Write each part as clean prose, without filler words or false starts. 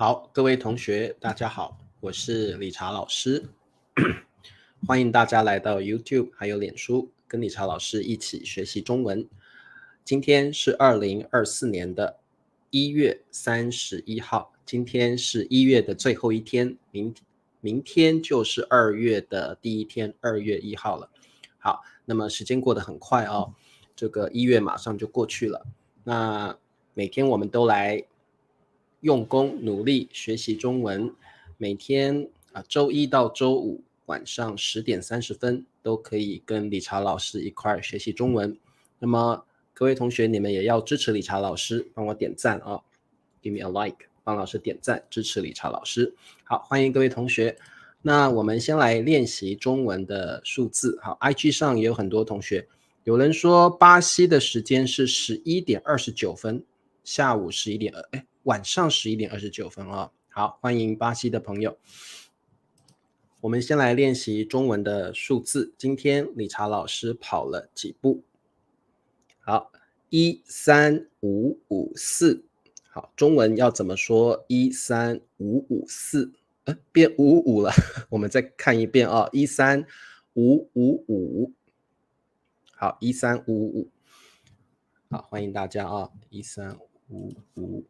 好，各位同学，大家好，我是理查老师，欢迎大家来到 YouTube 还有脸书，跟理查老师一起学习中文。今天是2024年的1月31号，今天是1月的最后一天，明天就是2月的第一天，2月1号了。好，那么时间过得很快哦，这个1月马上就过去了。那每天我们都来用功努力学习中文，每天周一到周五晚上10点30分都可以跟理查老师一块学习中文。那么各位同学，你们也要支持理查老师，帮我点赞啊 ，Give me a like， 帮老师点赞，支持理查老师。好，欢迎各位同学。那我们先来练习中文的数字。好 ，IG 上也有很多同学，有人说巴西的时间是11点29分，下午11点，晚上11点29分哦。好，欢迎巴西的朋友。我们先来练习中文的数字。今天理查老师跑了几步？好，13554。好，中文要怎么说？13554，变555了。我们再看一遍啊，13555。好，13555。好，欢迎大家啊，13555。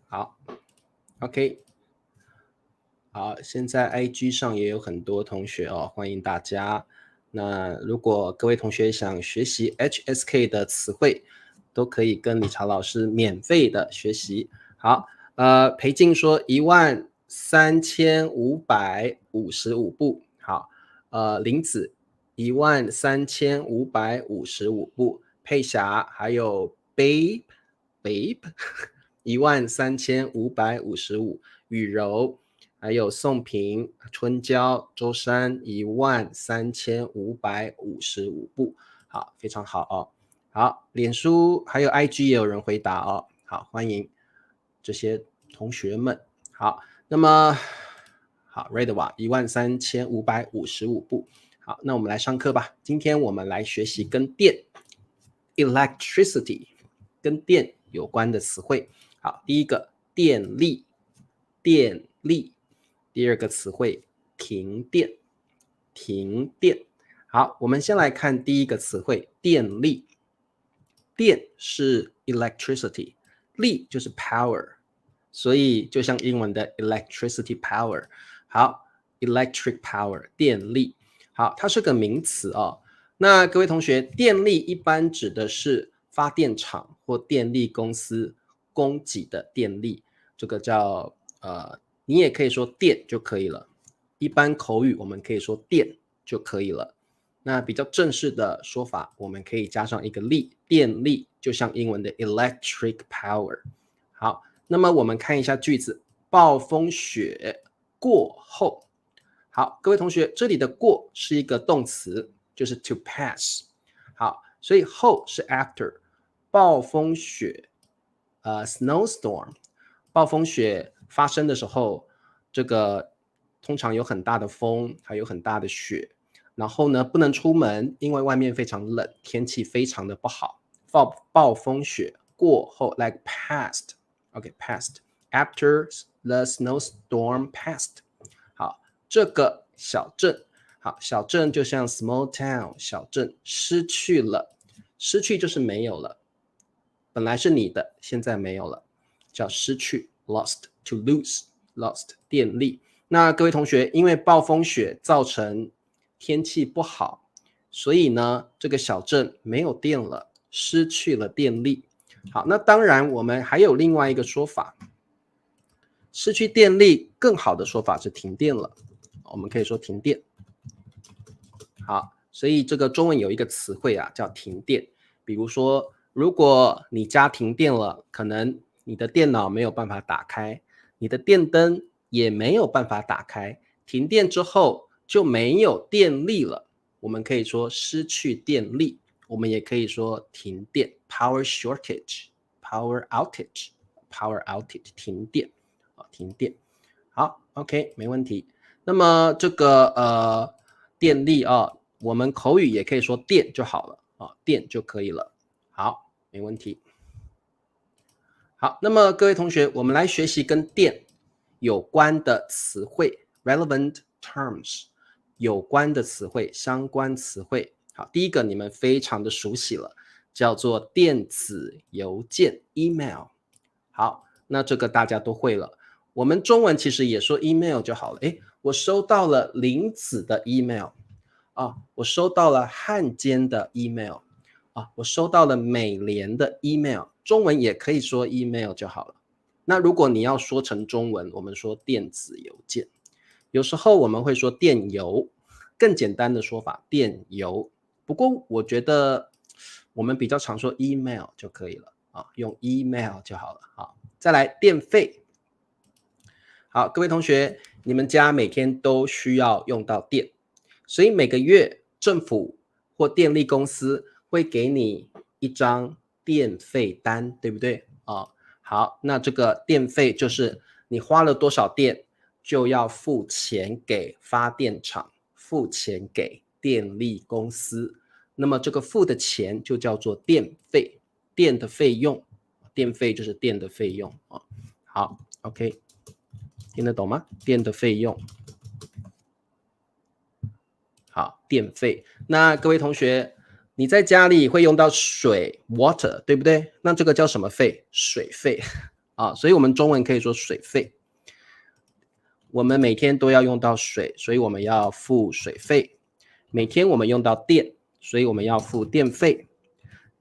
好 ，OK。好，现在 IG 上也有很多同学哦，欢迎大家。那如果各位同学想学习 HSK 的词汇，都可以跟理查老师免费的学习。好，裴静说13555步。好，林子13555步，佩霞还有 babe 13555，雨柔。还有宋平、春娇、周山13555步。好，非常好哦。好，脸书还有 IG 也有人回答哦。好，欢迎这些同学们。好，那么好 Redwa 13555步。好，那我们来上课吧。今天我们来学习跟电 electricity 跟电有关的词汇。好，第一个电力，电力。第二个词汇停电，停电。好，我们先来看第一个词汇电力。电是 electricity， 力就是 power， 所以就像英文的 electricity power。好， electric power 电力。好，它是个名词哦。那各位同学，电力一般指的是发电厂或电力公司供给的电力，这个叫你也可以说电就可以了，一般口语我们可以说电就可以了。那比较正式的说法，我们可以加上一个力，电力，就像英文的 electric power。好，那么我们看一下句子，暴风雪过后。好，各位同学，这里的过是一个动词，就是 to pass。好，所以后是 after。暴风雪snowstorm， 暴风雪发生的时候，这个通常有很大的风，还有很大的雪，然后呢不能出门，因为外面非常冷，天气非常的不好。暴风雪过后 like past， OK past after the snowstorm passed。 好，这个小镇，好，小镇就像 small town， 小镇失去了，失去就是没有了，本来是你的，现在没有了，叫失去 lost， to lose lost 电力。那各位同学，因为暴风雪造成天气不好，所以呢这个小镇没有电了，失去了电力。好，那当然我们还有另外一个说法，失去电力更好的说法是停电了，我们可以说停电。好，所以这个中文有一个词汇啊叫停电。比如说如果你家停电了，可能你的电脑没有办法打开，你的电灯也没有办法打开，停电之后就没有电力了，我们可以说失去电力，我们也可以说停电 power shortage power outage 停电停电。好 OK 没问题。那么这个电力我们口语也可以说电就好了电就可以了。好，没问题。好，那么各位同学，我们来学习跟电有关的词汇 relevant terms， 有关的词汇，相关词汇。好，第一个你们非常的熟悉了，叫做电子邮件 email。好，那这个大家都会了。我们中文其实也说 email 就好了。诶，我收到了林子的 email 啊，我收到了汉奸的 email 啊，我收到了美莲的 email。中文也可以说 email 就好了。那如果你要说成中文，我们说电子邮件。有时候我们会说电邮，更简单的说法电邮。不过我觉得我们比较常说 email 就可以了啊，用 email 就好了。好，再来电费。好，各位同学，你们家每天都需要用到电，所以每个月政府或电力公司会给你一张电费单，对不对啊？好，那这个电费就是你花了多少电，就要付钱给发电厂，付钱给电力公司。那么这个付的钱就叫做电费，电的费用，电费就是电的费用啊。好 ，OK。听得懂吗？电的费用。好，电费。那各位同学，你在家里会用到水 water， 对不对？那这个叫什么费？水费啊，所以我们中文可以说水费。我们每天都要用到水，所以我们要付水费。每天我们用到电，所以我们要付电费。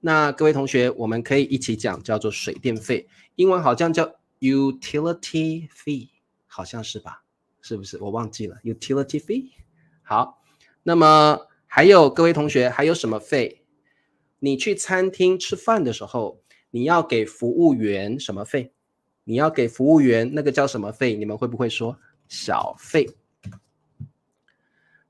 那各位同学，我们可以一起讲叫做水电费，英文好像叫 utility fee。好像是吧？是不是？我忘记了 utility fee。好，那么还有各位同学，还有什么费？你去餐厅吃饭的时候，你要给服务员什么费？你要给服务员那个叫什么费？你们会不会说小费？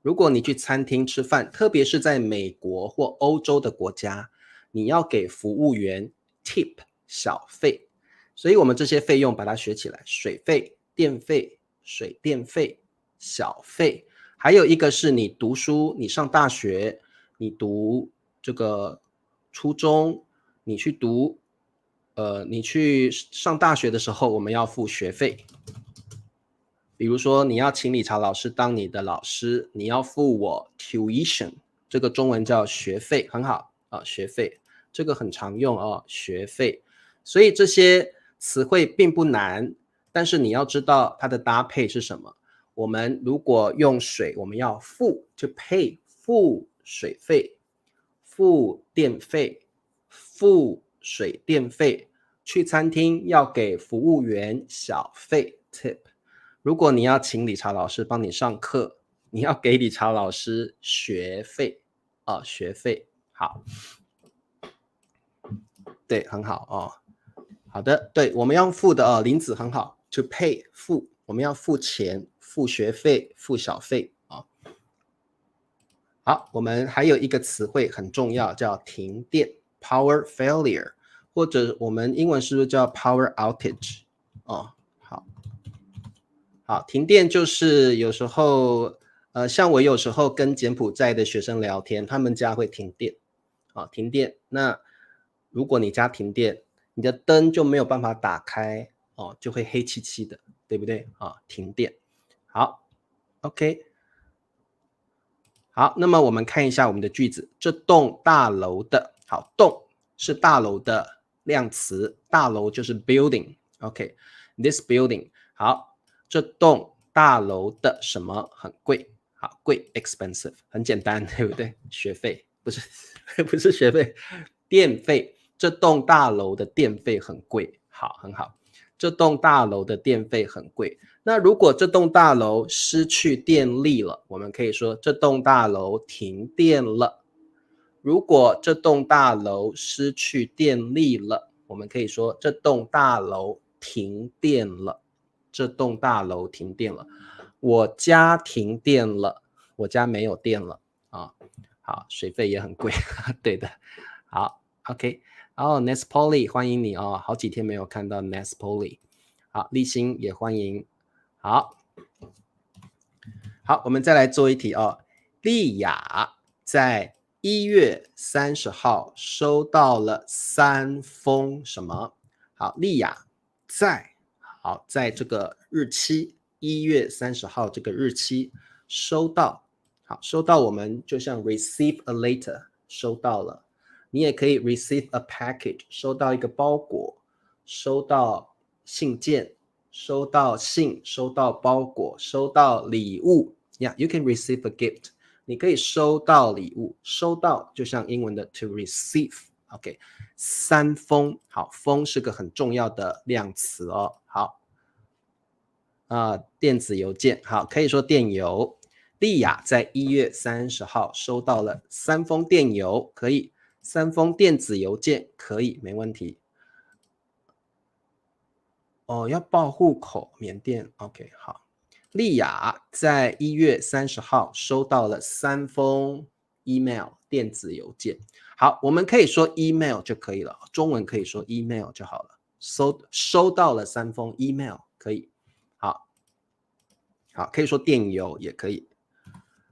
如果你去餐厅吃饭，特别是在美国或欧洲的国家，你要给服务员 tip 小费。所以我们这些费用把它学起来，水费、电费、水电费、小费。还有一个是你读书，你上大学，你读这个初中，你去上大学的时候，我们要付学费。比如说你要请理查老师当你的老师，你要付我 tuition， 这个中文叫学费，很好啊，学费这个很常用啊，学费。所以这些词汇并不难，但是你要知道它的搭配是什么。我们如果用水，我们要付 to pay， 付水费，付电费，付水电费。去餐厅要给服务员小费 tip。如果你要请理查老师帮你上课，你要给理查老师学费啊，学费。好，对，很好哦。好的，对，我们要付的林子很好 ，to pay 付，我们要付钱，付学费，付小费啊。好，我们还有一个词汇很重要，叫停电 （power failure），或者我们英文是不是叫 power outage？ 哦，好，停电就是有时候，像我有时候跟柬埔寨的学生聊天，他们家会停电，啊，停电。那如果你家停电，你的灯就没有办法打开，哦，就会黑漆漆的，对不对？啊，停电。好 ，OK， 好，那么我们看一下我们的句子，这栋大楼的，好，栋是大楼的量词，大楼就是 building，OK，this building，好。这栋大楼的什么很贵？好，贵 expensive， 很简单，对不对？学费不是不是学费，电费。这栋大楼的电费很贵。好，很好。这栋大楼的电费很贵。那如果这栋大楼失去电力了，我们可以说这栋大楼停电了。如果这栋大楼失去电力了，我们可以说这栋大楼停电了。这栋大楼停电了，我家停电了，我家没有电了啊。好，水费也很贵，对的。好 ，OK， 然后 Nes Polly 欢迎你哦，好几天没有看到 Nes Polly。好，立新也欢迎。好，好，我们再来做一题哦。丽雅在1月30号收到了3封什么？好，丽雅在这个日期1月30号这个日期收到，好，收到我们就像 receive a letter 收到了，你也可以 receive a package 收到一个包裹，收到信件，收到信，收到包裹，收到礼物 Yeah, you can receive a gift 你可以收到礼物，收到就像英文的 to receive OK 3封，好，封是个很重要的量词哦，好电子邮件，好，可以说电邮。丽雅在1月30号收到了3封电邮，可以3封电子邮件，可以，没问题。哦，要报户口，缅甸 OK 好。丽雅在1月30号收到了3封 email 电子邮件。好，我们可以说 email 就可以了，中文可以说 email 就好了。收到了3封 email 可以。好，可以说电邮也可以。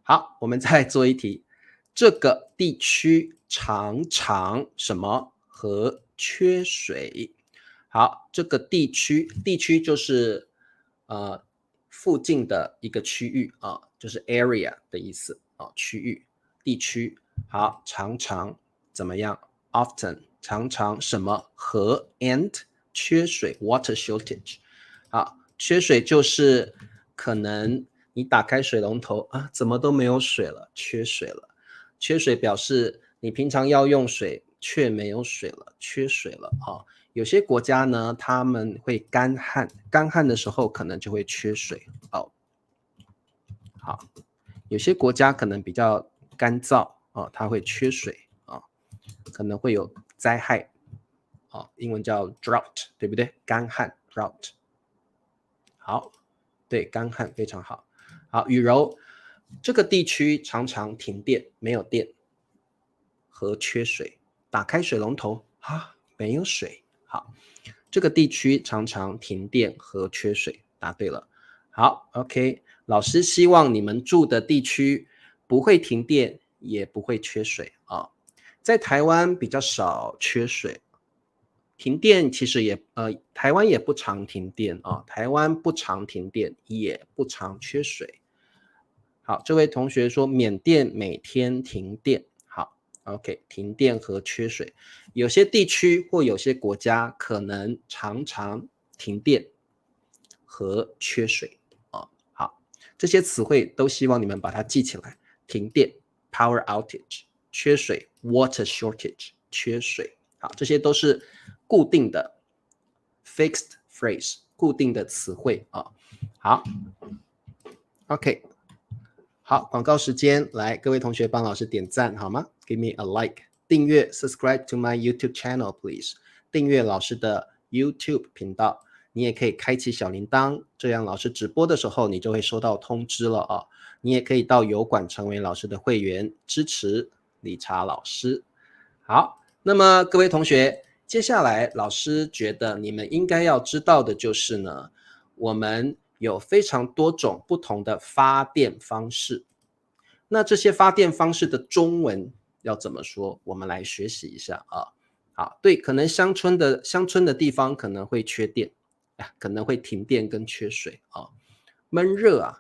好，我们再做一题。这个地区常常什么和缺水？好，这个地区就是附近的一个区域啊，就是 area 的意思啊，区域地区。好，常常怎么样 ？often 常常什么和 and 缺水 water shortage。好，缺水就是可能你打开水龙头怎么都没有水了，缺水了。缺水表示你平常要用水却没有水了，缺水了有些国家呢，他们会干旱，干旱的时候可能就会缺水好，有些国家可能比较干燥它会缺水可能会有灾害英文叫 drought， 对不对？干旱 drought。好，对，干旱非常好。好，雨柔，这个地区常常停电，没有电和缺水。打开水龙头没有水。好，这个地区常常停电和缺水，答对了。好 ，OK， 老师希望你们住的地区不会停电，也不会缺水在台湾比较少缺水，停电其实台湾也不常停电台湾不常停电，也不常缺水。好，这位同学说缅甸每天停电。好 ，OK， 停电和缺水，有些地区或有些国家可能常常停电和缺水好，这些词汇都希望你们把它记起来。停电 （power outage）， 缺水 （water shortage）， 缺水。好，这些都是固定的 fixed phrase， 固定的词汇好 ，OK。好，广告时间，来，各位同学帮老师点赞好吗 ？Give me a like， 订阅 ，subscribe to my YouTube channel please， 订阅老师的 YouTube 频道，你也可以开启小铃铛，这样老师直播的时候你就会收到通知了你也可以到油管成为老师的会员，支持理查老师。好，那么各位同学，接下来老师觉得你们应该要知道的就是呢，我们有非常多种不同的发电方式。那这些发电方式的中文要怎么说？我们来学习一下好，对，可能乡村的地方可能会缺电，可能会停电跟缺水闷热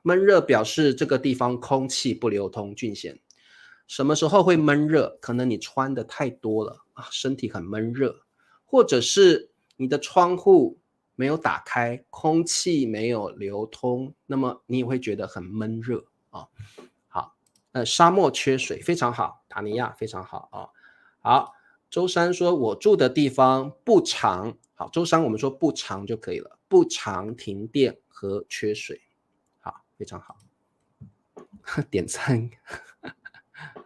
闷热表示这个地方空气不流通，俊贤。什么时候会闷热？可能你穿的太多了身体很闷热，或者是你的窗户没有打开，空气没有流通，那么你也会觉得很闷热好，沙漠缺水非常好，塔尼亚非常好好，周山说我住的地方不常，好，周山我们说不常就可以了，不常停电和缺水，好，非常好，点赞。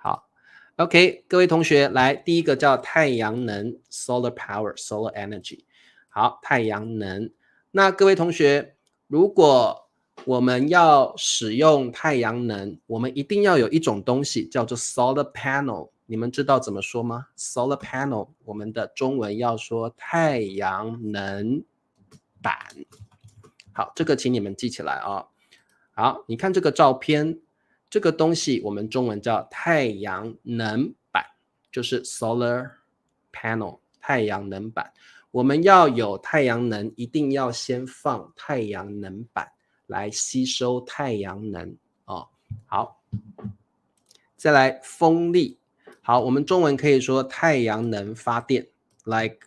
好 ，OK， 各位同学，来，第一个叫太阳能 （solar power），solar energy。好，太阳能。那各位同学，如果我们要使用太阳能，我们一定要有一种东西叫做 solar panel。你们知道怎么说吗 ？solar panel， 我们的中文要说太阳能板。好，这个请你们记起来好，你看这个照片。这个东西我们中文叫太阳能板，就是 solar panel，太阳能板。我们要有太阳能，一定要先放太阳能板来吸收太阳能哦。好，再来风力。好，我们中文可以说太阳能发电 ，like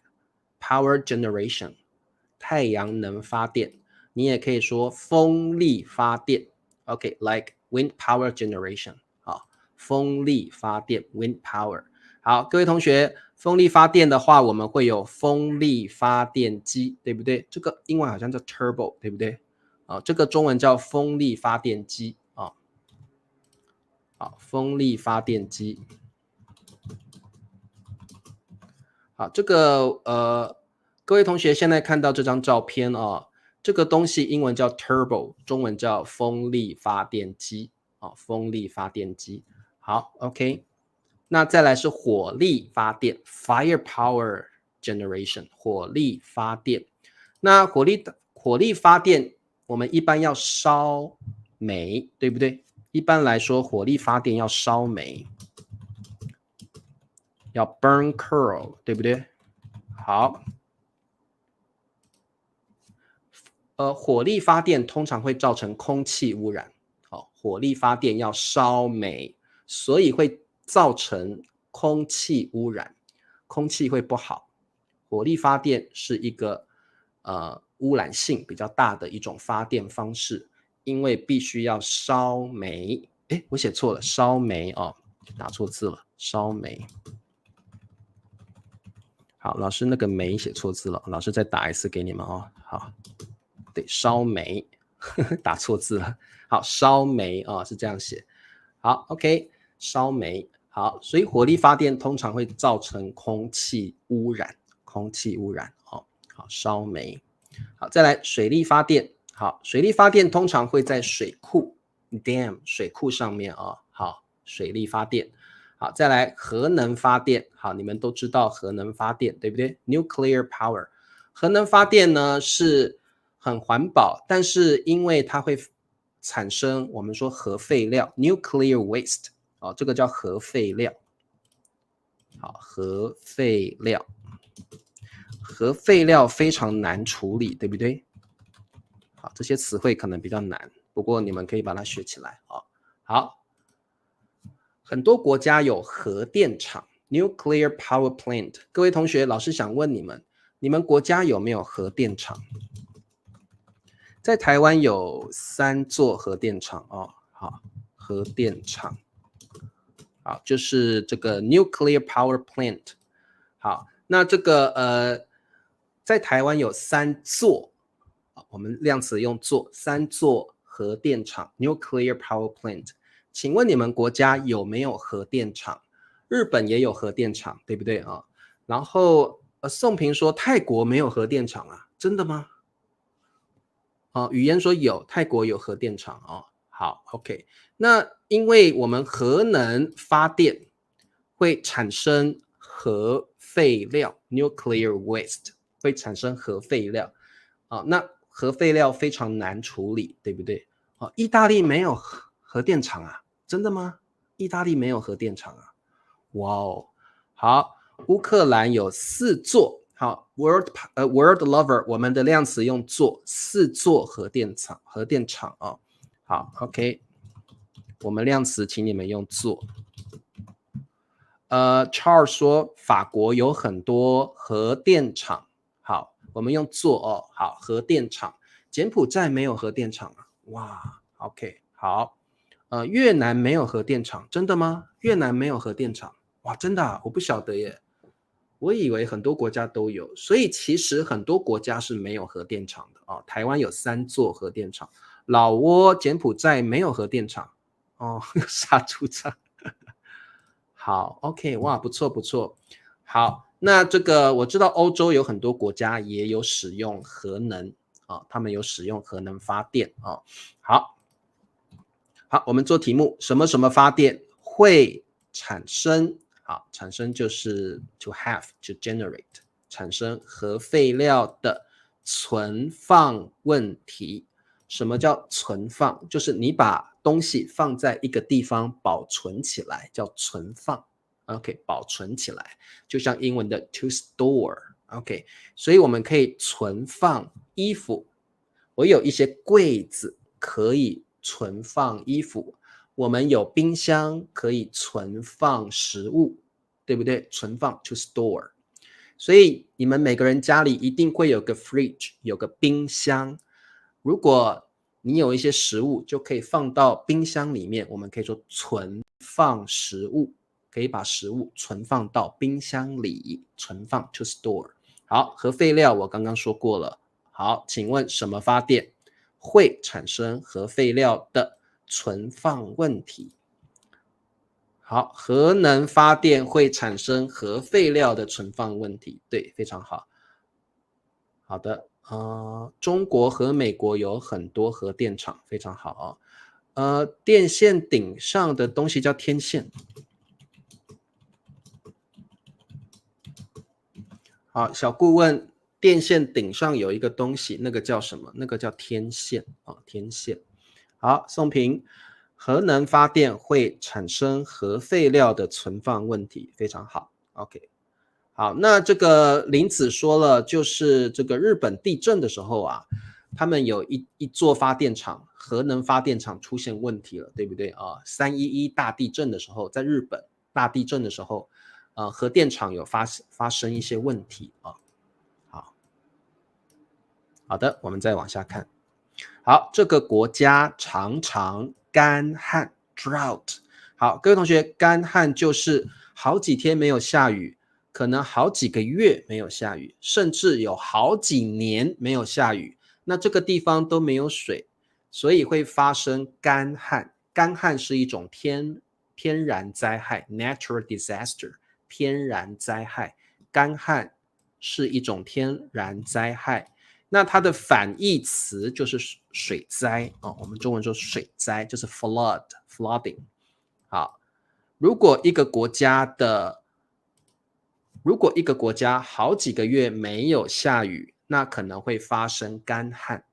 power generation， 太阳能发电。你也可以说风力发电 ，OK，like wind power generation。好，风力发电 wind power。好，各位同学，风力发电的话，我们会有风力发电机，对不对？这个英文好像叫 turbo， 对不对？这个中文叫风力发电机啊。好，风力发电机。好，这个各位同学现在看到这张照片哦，这个东西英文叫 turbo， 中文叫风力发电机哦，风力发电机。好 ，OK。那再来是火力发电 ，fire power generation， 火力发电。那火力发电，我们一般要烧煤，对不对？一般来说，火力发电要烧煤，要 burn coal， 对不对？好，火力发电通常会造成空气污染。火力发电要烧煤，所以会造成空气污染，空气会不好。火力发电是一个污染性比较大的一种发电方式，因为必须要烧煤。诶，我写错了，烧煤哦，打错字了，烧煤。好，老师那个煤写错字了，老师再打一次给你们哦。好，对，烧煤，打错字了。好，烧煤啊，是这样写。好 ，OK， 烧煤。好，所以火力发电通常会造成空气污染，空气污染。好，烧煤。好，再来水力发电。好，水力发电通常会在水库 dam 水库上面啊。好，水力发电。好，再来核能发电。好，你们都知道核能发电，对不对 ？Nuclear power， 核能发电呢是很环保，但是因为它会产生我们说核废料 nuclear waste， 这个叫核废料。好，核废料，核废料非常难处理，对不对？好，这些词汇可能比较难，不过你们可以把它学起来啊。好，很多国家有核电厂 nuclear power plant。各位同学，老师想问你们，你们国家有没有核电厂？在台湾有3座核电厂哦。好，核电厂，好，就是这个 nuclear power plant。好，那这个在台湾有3座，我们量词用座，3座核电厂 nuclear power plant。请问你们国家有没有核电厂？日本也有核电厂，对不对啊？然后宋平说泰国没有核电厂啊，真的吗？语言说有，泰国有核电厂哦。好 ，OK。那因为我们核能发电会产生核废料 （nuclear waste），会产生核废料那核废料非常难处理，对不对？意大利没有核电厂啊？真的吗？意大利没有核电厂啊？哇哦，好，乌克兰有4座。好 ，World Lover， 我们的量词用座，4座核电厂哦。好 ，OK， 我们量词请你们用座。Charles 说法国有很多核电厂。好，我们用座哦。好，核电厂。柬埔寨没有核电厂啊。哇 ，OK， 好。越南没有核电厂，真的吗？越南没有核电厂？哇，真的啊？我不晓得耶。我以为很多国家都有，所以其实很多国家是没有核电厂的哦。台湾有3座核电厂，老挝、柬埔寨没有核电厂哦，杀猪场。好 ，OK， 哇，不错不错。好，那这个我知道欧洲有很多国家也有使用核能他们有使用核能发电好，我们做题目，什么什么发电会产生？好，产生就是 to have to generate， 产生核废料的存放问题。什么叫存放？就是你把东西放在一个地方保存起来，叫存放 OK， 保存起来，就像英文的 to store。OK， 所以我们可以存放衣服，我有一些柜子可以存放衣服，我们有冰箱可以存放食物，对不对？存放 to store。所以你们每个人家里一定会有个 fridge， 有个冰箱。如果你有一些食物，就可以放到冰箱里面，我们可以说存放食物，可以把食物存放到冰箱里，存放 to store。好，核废料我刚刚说过了。好，请问什么发电会产生核废料的存放问题？好，核能发电会产生核废料的存放问题。对，非常好。好的，中国和美国有很多核电厂，非常好电线顶上的东西叫天线。好，小顾问，电线顶上有一个东西，那个叫什么？那个叫天线天线。好，宋平，核能发电会产生核废料的存放问题，非常好。OK。好，那这个林子说了，就是这个日本地震的时候啊，他们有一座发电厂，核能发电厂出现问题了，对不对啊？311大地震的时候，在日本大地震的时候，核电厂有发生一些问题啊。好的，我们再往下看。好，这个国家常常干旱 drought。好，各位同学，干旱就是好几天没有下雨，可能好几个月没有下雨，甚至有好几年没有下雨，那这个地方都没有水，所以会发生干旱。干旱是一种天然灾害 natural disaster， 天然灾害，干旱是一种天然灾害。那它的反义词就是水灾我们中文说水灾就是 flooding。好，如果一个国家好几个月没有下雨，那可能会发生干旱。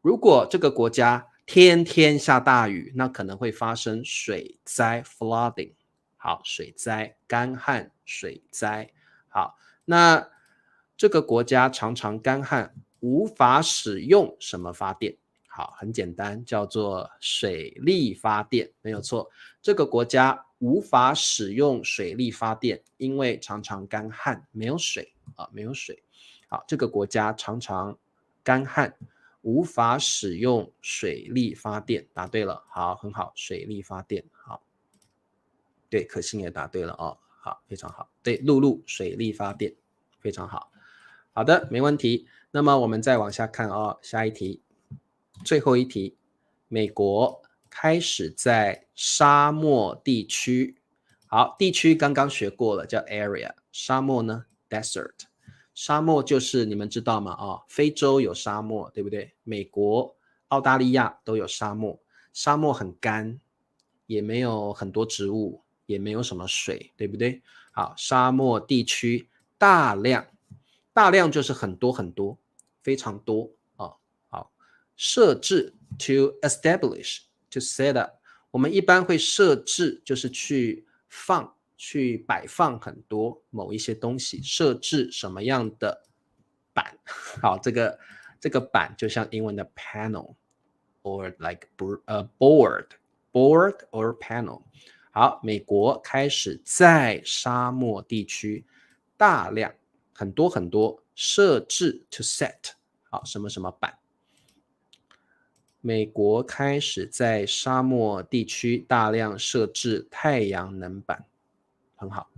如果这个国家天天下大雨，那可能会发生水灾 flooding。好，水灾、干旱、水灾。好，那这个国家常常干旱，无法使用什么发电？好，很简单，叫做水力发电，没有错。这个国家无法使用水力发电，因为常常干旱，没有水没有水。好，这个国家常常干旱，无法使用水力发电，答对了。好，很好，水力发电。好，对，可心也答对了好，非常好。对，陆路水力发电，非常好。好的，没问题。那么我们再往下看下一题，最后一题，美国开始在沙漠地区，好，地区刚刚学过了，叫 area， 沙漠呢 desert， 沙漠就是你们知道吗非洲有沙漠，对不对？美国、澳大利亚都有沙漠，沙漠很干，也没有很多植物，也没有什么水，对不对？好，沙漠地区大量就是很多很多，非常多好，设置 to establish to set up， 我们一般会设置就是去摆放很多某一些东西，设置什么样的板？好，这个板就像英文的 panel or like board or panel。好，美国开始在沙漠地区大量很多很多设置 to set， 好，什么什么板。美国开始在沙漠地区大量设置太阳能板，很好。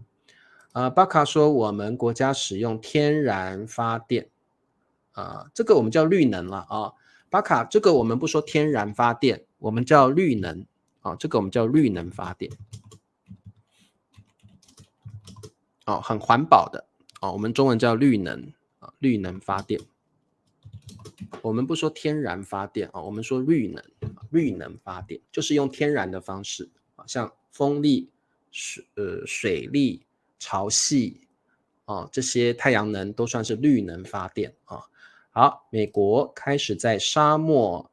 巴卡说我们国家使用天然发电，这个我们叫绿能了巴卡，这个我们不说天然发电，我们叫绿能这个我们叫绿能发电。很环保的我们中文叫绿能绿能发电。我们不说天然发电我们说绿能发电，就是用天然的方式像风力、水力、潮汐这些太阳能都算是绿能发电好，美国开始在沙漠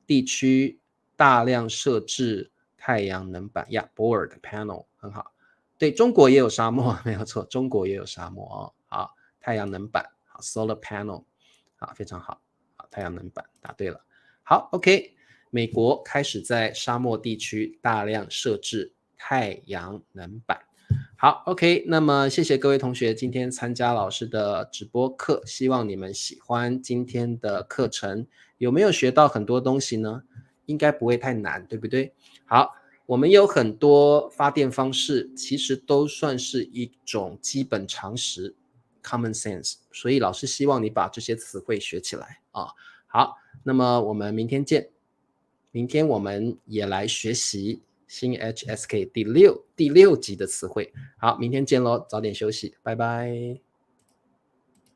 地区大量设置太阳能板board panel， 很好。对，中国也有沙漠，没有错，中国也有沙漠哦。好，太阳能板，好 ，solar panel，好，非常好，好，太阳能板，答对了。好，OK，美国开始在沙漠地区大量设置太阳能板。好，OK，那么谢谢各位同学今天参加老师的直播课，希望你们喜欢今天的课程。有没有学到很多东西呢？应该不会太难，对不对？好，我们有很多发电方式，其实都算是一种基本常识 （common sense），所以老师希望你把这些词汇学起来啊。好，那么我们明天见。明天我们也来学习新 HSK 第六集的词汇。好，明天见喽，早点休息，拜拜。